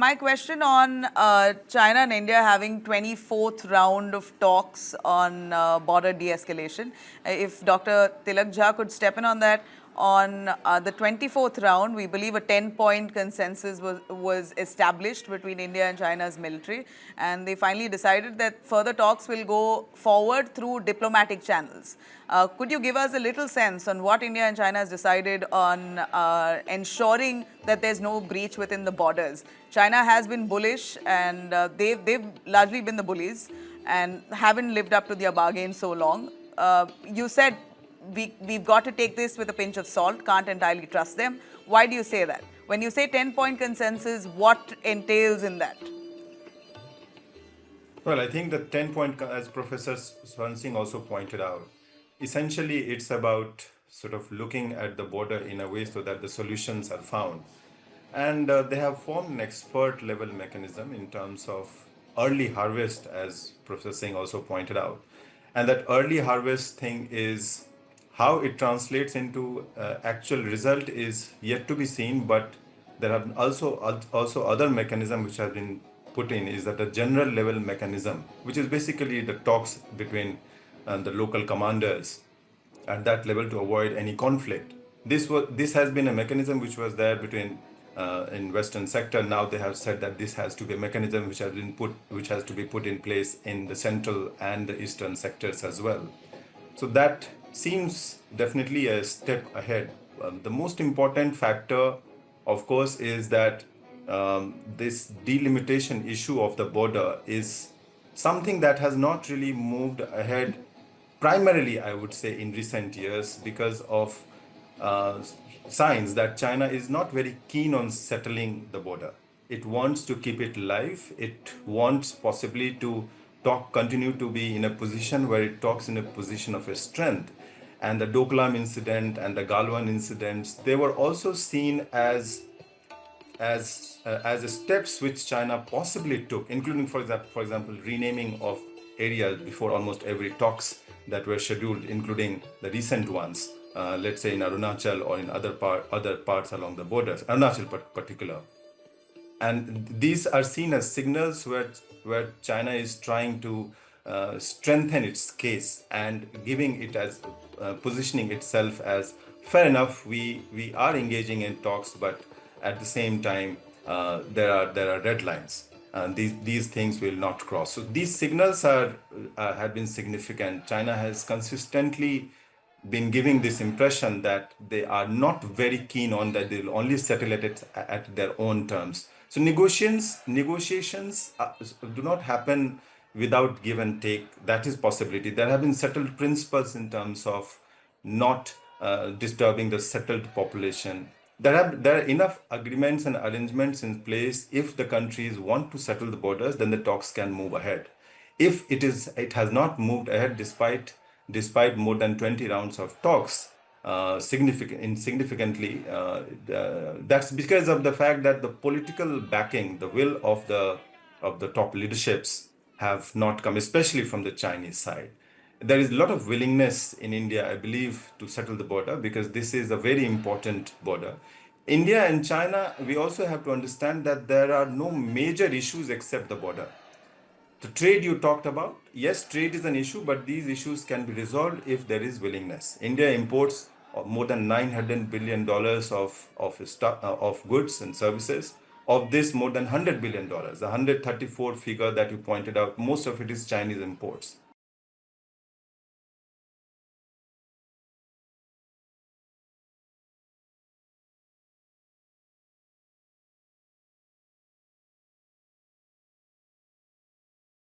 my question on China and India having 24th round of talks on border de-escalation. If Dr. Tilak Jha could step in on that. On the 24th round, we believe a 10-point consensus was established between India and China's military, and they finally decided that further talks will go forward through diplomatic channels. Could you give us a little sense on what India and China has decided on ensuring that there's no breach within the borders? China has been bullish, and they've largely been the bullies and haven't lived up to their bargain so long. You said we've got to take this with a pinch of salt, can't entirely trust them. Why do you say that? When you say 10-point consensus, what entails in that? Well, I think the 10-point, as Professor Swansing also pointed out, essentially it's about sort of looking at the border in a way so that the solutions are found. And they have formed an expert level mechanism in terms of early harvest, as Professor Singh also pointed out. And that early harvest thing is how it translates into actual result is yet to be seen, but there have also other mechanisms which have been put in, is that a general level mechanism, which is basically the talks between the local commanders at that level to avoid any conflict. This has been a mechanism which was there between in Western sector. Now they have said that this has to be a mechanism which has to be put in place in the central and the eastern sectors as well. So that seems definitely a step ahead. The most important factor, of course, is that this delimitation issue of the border is something that has not really moved ahead, primarily, I would say, in recent years because of signs that China is not very keen on settling the border. It wants to keep it live. It wants possibly to continue to be in a position where it talks in a position of a strength. And the Doklam incident and the Galwan incidents, they were also seen as steps which China possibly took, including, for example, renaming of areas before almost every talks that were scheduled, including the recent ones, let's say in Arunachal or in other parts along the borders, Arunachal particular. And these are seen as signals where China is trying to strengthen its case and giving it as positioning itself as fair enough. We are engaging in talks, but at the same time there are red lines, and these things will not cross. So these signals have been significant. China has consistently been giving this impression that they are not very keen on that. They'll only settle it at their own terms. So negotiations do not happen without give and take. That is possibility. There have been settled principles in terms of not disturbing the settled population. There are enough agreements and arrangements in place. If the countries want to settle the borders, then the talks can move ahead. If it has not moved ahead despite more than 20 rounds of talks, significantly, that's because of the fact that the political backing, the will of the top leaderships have not come, especially from the Chinese side. There is a lot of willingness in India, I believe, to settle the border because this is a very important border. India and China, we also have to understand that there are no major issues except the border. The trade you talked about, yes, trade is an issue, but these issues can be resolved if there is willingness. India imports more than $900 billion of goods and services. Of this, more than $100 billion, the 134 figure that you pointed out, most of it is Chinese imports.